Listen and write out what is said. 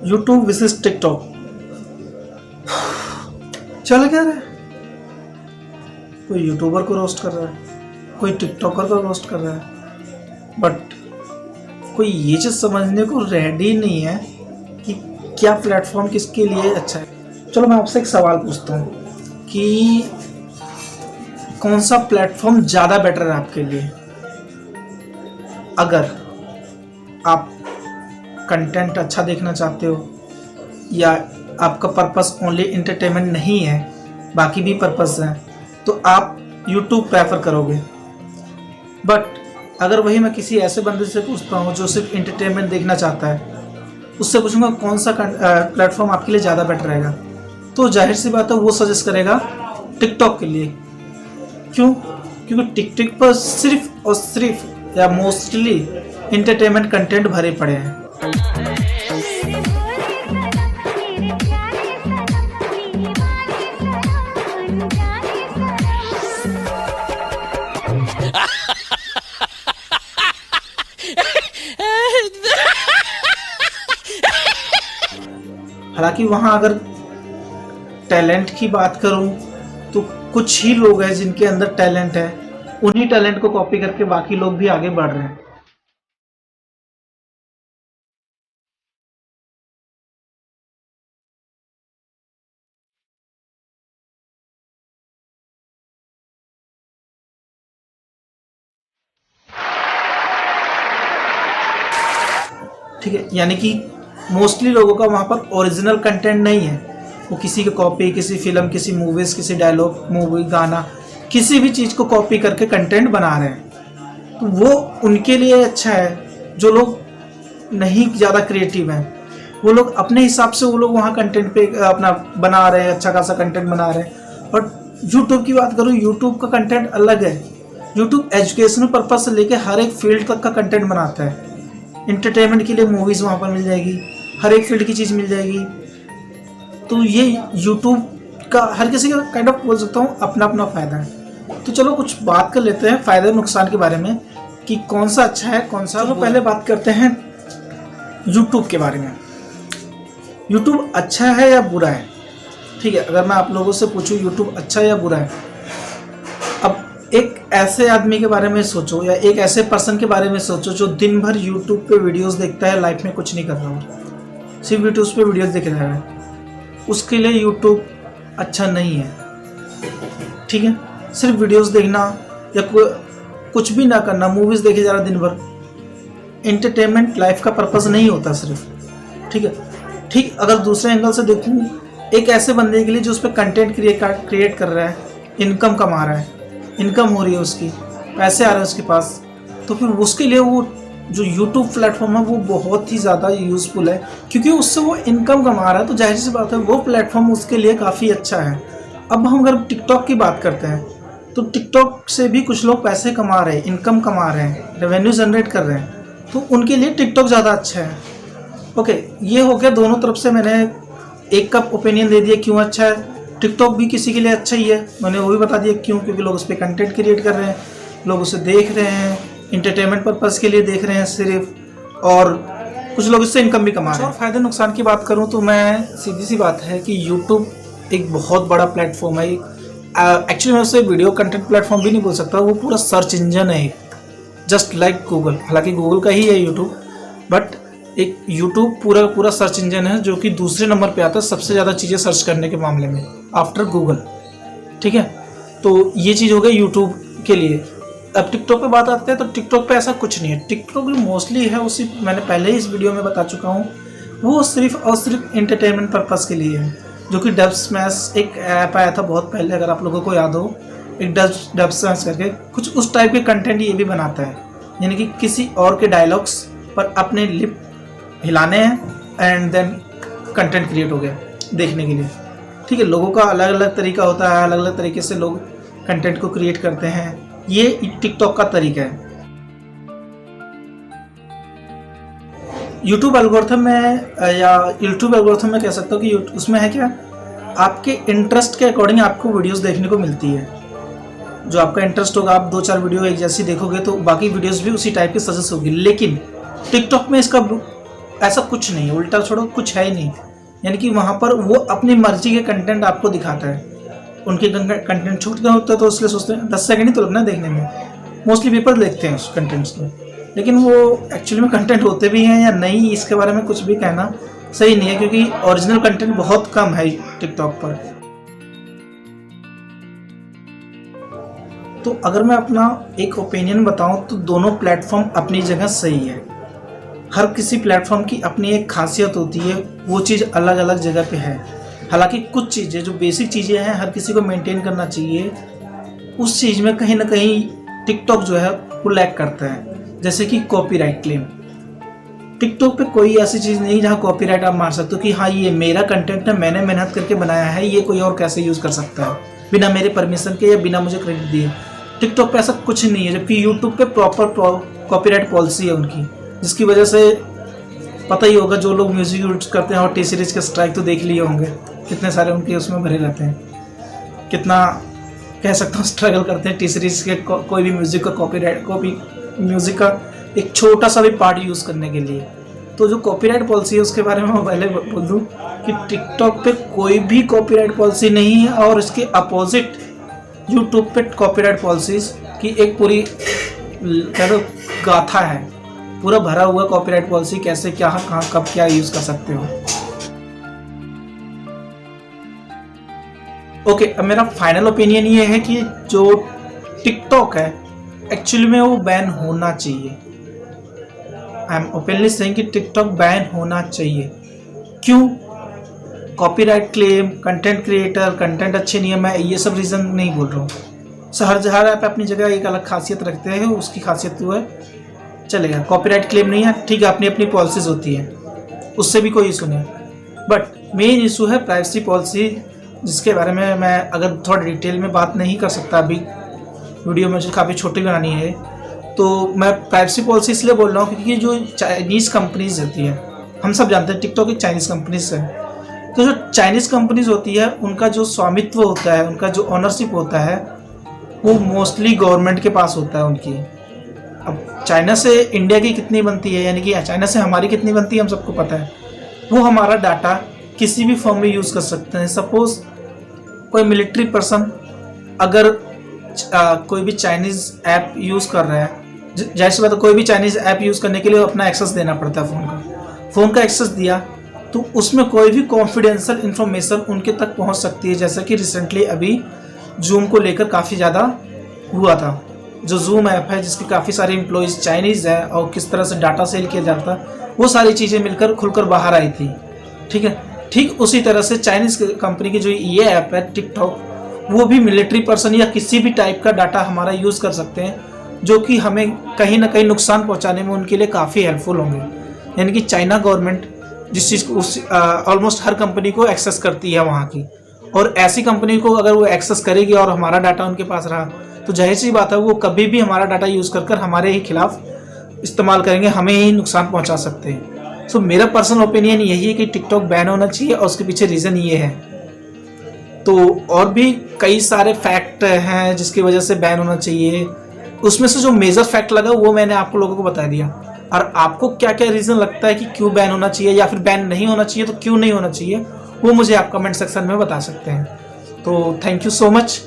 YouTube विसेस TikTok चल क्या रहा है। कोई यूट्यूबर को रोस्ट कर रहा है, कोई टिकटॉकर को रोस्ट कर रहा है, बट कोई ये चीज़ समझने को रेडी नहीं है कि क्या प्लेटफॉर्म किसके लिए अच्छा है। चलो मैं आपसे एक सवाल पूछता हूँ कि कौन सा प्लेटफॉर्म ज़्यादा बेटर है आपके लिए। अगर आप कंटेंट अच्छा देखना चाहते हो या आपका पर्पस ओनली एंटरटेनमेंट नहीं है, बाकी भी पर्पस है, तो आप यूट्यूब प्रेफर करोगे। बट अगर वही मैं किसी ऐसे बंदे से पूछता हूँ जो सिर्फ एंटरटेनमेंट देखना चाहता है, उससे पूछूंगा कौन सा प्लेटफॉर्म आपके लिए ज़्यादा बेटर रहेगा, तो जाहिर सी बात है वो सजेस्ट करेगा टिकटॉक के लिए। क्यों? क्योंकि टिकटॉक पर सिर्फ और सिर्फ या मोस्टली एंटरटेनमेंट कंटेंट भरे पड़े हैं। हालांकि वहाँ अगर टैलेंट की बात करूँ तो कुछ ही लोग हैं जिनके अंदर टैलेंट है, उन्हीं टैलेंट को कॉपी करके बाकी लोग भी आगे बढ़ रहे हैं। ठीक है, यानी कि मोस्टली लोगों का वहाँ पर ओरिजिनल कंटेंट नहीं है, वो किसी की कॉपी, किसी फिल्म, किसी मूवीज़, किसी डायलॉग, मूवी, गाना, किसी भी चीज़ को कॉपी करके कंटेंट बना रहे हैं। तो वो उनके लिए अच्छा है। जो लोग नहीं ज़्यादा क्रिएटिव हैं, वो लोग अपने हिसाब से वो लोग वहाँ कंटेंट पे अपना बना रहे हैं, अच्छा खासा कंटेंट बना रहे हैं। और यूट्यूब की बात करूँ, यूट्यूब का कंटेंट अलग है। यूट्यूब एजुकेशनल पर्पज से लेके हर एक फील्ड तक का कंटेंट बनाता है। इंटरटेनमेंट के लिए मूवीज़ वहाँ पर मिल जाएगी, हर एक फील्ड की चीज़ मिल जाएगी। तो ये यूट्यूब का हर किसी का काइंड ऑफ बोल सकता हूँ अपना अपना फ़ायदा है। तो चलो कुछ बात कर लेते हैं फ़ायदे नुकसान के बारे में कि कौन सा अच्छा है, कौन सा। चलो पहले बात करते हैं यूट्यूब के बारे में। यूट्यूब अच्छा है या बुरा है? ठीक है, अगर मैं आप लोगों से पूछूं यूट्यूब अच्छा है या बुरा है, अब एक ऐसे आदमी के बारे में सोचो या एक ऐसे पर्सन के बारे में सोचो जो दिन भर यूट्यूब पे वीडियोस देखता है, लाइफ में कुछ नहीं कर रहा हो, सिर्फ यूट्यूब पे वीडियोस देख रहा है। उसके लिए यूट्यूब अच्छा नहीं है। ठीक है, सिर्फ वीडियोस देखना या कुछ भी ना करना, मूवीज़ देखे जा रहा दिन भर, एंटरटेनमेंट लाइफ का पर्पज़ नहीं होता सिर्फ। ठीक है, ठीक अगर दूसरे एंगल से देखूँ, एक ऐसे बंदे के लिए जो उस पर कंटेंट क्रिएट कर रहा है, इनकम कमा रहा है, इनकम हो रही है, उसकी पैसे आ रहे हैं उसके पास, तो फिर उसके लिए वो जो यूट्यूब प्लेटफॉर्म है वो बहुत ही ज़्यादा यूज़फुल है, क्योंकि उससे वो इनकम कमा रहा है। तो जाहिर सी बात है वो प्लेटफॉर्म उसके लिए काफ़ी अच्छा है। अब हम अगर टिकटॉक की बात करते हैं तो टिकटॉक से भी कुछ लोग पैसे कमा रहे हैं, इनकम कमा रहे हैं, रेवेन्यू जनरेट कर रहे हैं, तो उनके लिए टिकटॉक ज़्यादा अच्छा है। ओके, ये हो गया दोनों तरफ से मैंने एक का ओपिनियन दे दिया क्यों अच्छा है। टिकटॉक भी किसी के लिए अच्छा ही है, मैंने वो भी बता दिया क्यों, क्योंकि लोग उस पर कंटेंट क्रिएट कर रहे हैं, लोग उसे देख रहे हैं, इंटरटेनमेंट पर्पज़ के लिए देख रहे हैं सिर्फ, और कुछ लोग इससे इनकम भी कमा रहे हैं। और फ़ायदे नुकसान की बात करूँ तो मैं सीधी सी बात है कि यूट्यूब एक बहुत बड़ा प्लेटफॉर्म है। एक्चुअली मैं उसे वीडियो कंटेंट प्लेटफॉर्म भी नहीं बोल सकता, वो पूरा सर्च इंजन है, जस्ट लाइक गूगल। हालांकि गूगल का ही है यूट्यूब, बट एक यूट्यूब पूरा सर्च इंजन है जो कि दूसरे नंबर पे आता है सबसे ज़्यादा चीज़ें सर्च करने के मामले में आफ्टर गूगल। ठीक है, तो ये चीज़ हो गई यूट्यूब के लिए। अब टिकटॉक पे बात आते हैं तो टिकटॉक पे ऐसा कुछ नहीं है। टिकटॉक जो मोस्टली है उसी मैंने पहले ही इस वीडियो में बता चुका हूँ, वो सिर्फ और सिर्फ एंटरटेनमेंट पर्पज़ के लिए है। जो कि डब स्मैश एक ऐप आया था बहुत पहले, अगर आप लोगों को याद हो, एक डब स्मैश करके कुछ उस टाइप के कंटेंट ये भी बनाता है, यानी कि किसी और के डायलॉग्स पर अपने लिप हिलाने हैं एंड देन कंटेंट क्रिएट हो गया देखने के लिए। ठीक है, लोगों का अलग अलग तरीका होता है, अलग अलग तरीके से लोग कंटेंट को क्रिएट करते हैं, ये टिकटॉक का तरीका है। यूट्यूब एल्गोरिथम में कह सकता हूँ कि उसमें है क्या, आपके इंटरेस्ट के अकॉर्डिंग आपको वीडियोस देखने को मिलती है। जो आपका इंटरेस्ट होगा, आप 2-4 वीडियो एक जैसी देखोगे तो बाकी वीडियोस भी उसी टाइप की सजेस्ट होगी। लेकिन टिकटॉक में इसका ऐसा कुछ नहीं है, उल्टा छोड़ो कुछ है ही नहीं। यानी कि वहाँ पर वो अपनी मर्जी के कंटेंट आपको दिखाता है। उनके कंटेंट छोटे होते हैं तो इसलिए सोचते हैं 10 सेकंड ही तो लगना देखने में, मोस्टली पीपल देखते हैं उस कंटेंट्स को, लेकिन वो एक्चुअली में कंटेंट होते भी हैं या नहीं, इसके बारे में कुछ भी कहना सही नहीं है, क्योंकि ओरिजिनल कंटेंट बहुत कम है टिकटॉक पर। तो अगर मैं अपना एक ओपिनियन बताऊं तो दोनों प्लेटफॉर्म अपनी जगह सही है। हर किसी प्लेटफॉर्म की अपनी एक खासियत होती है, वो चीज़ अलग अलग जगह पे है। हालांकि कुछ चीज़ें जो बेसिक चीज़ें हैं हर किसी को मेंटेन करना चाहिए, उस चीज़ में कहीं ना कहीं टिकटॉक जो है वो लैग करता है। जैसे कि कॉपीराइट क्लेम, टिकटॉक पे कोई ऐसी चीज़ नहीं जहाँ कॉपीराइट आप मार सकते हो कि हाँ ये मेरा कंटेंट है, मैंने मेहनत करके बनाया है, ये कोई और कैसे यूज़ कर सकता है बिना मेरे परमिशन के या बिना मुझे क्रेडिट दिए। टिकटॉक पे ऐसा कुछ नहीं है, जबकि यूट्यूब पे प्रॉपर कॉपीराइट पॉलिसी है उनकी, जिसकी वजह से पता ही होगा जो लोग म्यूज़िक यूज करते हैं और टी सीरीज के स्ट्राइक तो देख लिए होंगे, कितने सारे उनके उसमें भरे रहते हैं, कितना कह सकता हूँ स्ट्रगल करते हैं टी सीरीज के कोई भी म्यूज़िक का कॉपीराइट, कोई म्यूज़िक का एक छोटा सा भी पार्ट यूज़ करने के लिए। तो जो कॉपीराइट पॉलिसी है उसके बारे में मैं पहले बोल दूँ कि टिकटॉक पे कोई भी कॉपीराइट पॉलिसी नहीं है, और इसके अपोजिट यूट्यूब पे कॉपीराइट पॉलिसीज़ की एक पूरी कह दो गाथा है, पूरा भरा हुआ कॉपीराइट पॉलिसी, कैसे क्या कहाँ कब क्या यूज़ कर सकते हो। ओके, अब मेरा फाइनल ओपिनियन ये है कि जो टिकटॉक है एक्चुअली में वो बैन होना चाहिए। आई एम ओपनली सेइंग कि टिकटॉक बैन होना चाहिए। क्यों? Copyright claim, content creator, content अच्छे नहीं है, मैं ये सब रीज़न नहीं बोल रहा हूँ। सो हर ऐप अपनी जगह एक अलग खासियत रखते हैं, उसकी खासियत वो है चलेगा। कॉपीराइट क्लेम नहीं है, ठीक है, अपनी अपनी पॉलिसीज होती है, उससे भी कोई इशू नहीं। बट मेन इशू है प्राइवेसी पॉलिसी, जिसके बारे में मैं अगर थोड़ा डिटेल में बात नहीं कर सकता, अभी वीडियो मुझे काफ़ी छोटी बनानी है, तो मैं प्राइवेसी पॉलिसी इसलिए बोल रहा हूँ क्योंकि जो चाइनीज़ कंपनीज होती है, हम सब जानते हैं टिकटॉक एक चाइनीज़ कंपनीज है, तो जो चाइनीज़ कंपनीज होती है उनका जो स्वामित्व होता है, उनका जो ऑनरशिप होता है, वो मोस्टली गवर्नमेंट के पास होता है उनकी। अब चाइना से इंडिया की कितनी बनती है, यानी कि चाइना से हमारी कितनी बनती है हम सबको पता है। वो हमारा डाटा किसी भी फॉर्म में यूज़ कर सकते हैं। सपोज़ कोई मिलिट्री पर्सन अगर कोई भी चाइनीज़ ऐप यूज़ कर रहा है, जाहिर सी बात है कोई भी चाइनीज़ ऐप यूज़ करने के लिए अपना एक्सेस देना पड़ता है। फ़ोन का एक्सेस दिया तो उसमें कोई भी कॉन्फिडेंशियल इन्फॉर्मेशन उनके तक पहुंच सकती है। जैसा कि रिसेंटली अभी जूम को लेकर काफ़ी ज़्यादा हुआ था। जो जूम ऐप है जिसके काफ़ी सारे एम्प्लॉयज़ चाइनीज़ हैं और किस तरह से डाटा सेल किया जाता, वो सारी चीज़ें मिलकर खुलकर बाहर आई थी। ठीक है, ठीक उसी तरह से चाइनीज़ कंपनी की जो ये ऐप है टिकटॉक, वो भी मिलिट्री पर्सन या किसी भी टाइप का डाटा हमारा यूज़ कर सकते हैं, जो कि हमें कहीं ना कहीं नुकसान पहुंचाने में उनके लिए काफ़ी हेल्पफुल होंगे। यानी कि चाइना गवर्नमेंट जिस चीज़ को ऑलमोस्ट हर कंपनी को एक्सेस करती है वहाँ की, और ऐसी कंपनी को अगर वो एक्सेस करेगी और हमारा डाटा उनके पास रहा तो जाहिर सी बात है वो कभी भी हमारा डाटा यूज़ कर हमारे ही खिलाफ इस्तेमाल करेंगे, हमें ही नुकसान पहुँचा सकते हैं। सो मेरा पर्सनल ओपिनियन यही है कि टिकटॉक बैन होना चाहिए, और उसके पीछे रीज़न ये है। तो और भी कई सारे फैक्ट हैं जिसकी वजह से बैन होना चाहिए, उसमें से जो मेजर फैक्ट लगा वो मैंने आपको लोगों को बता दिया। और आपको क्या क्या रीज़न लगता है कि क्यों बैन होना चाहिए या फिर बैन नहीं होना चाहिए, तो क्यों नहीं होना चाहिए, वो मुझे आप कमेंट सेक्शन में बता सकते हैं। तो थैंक यू सो मच।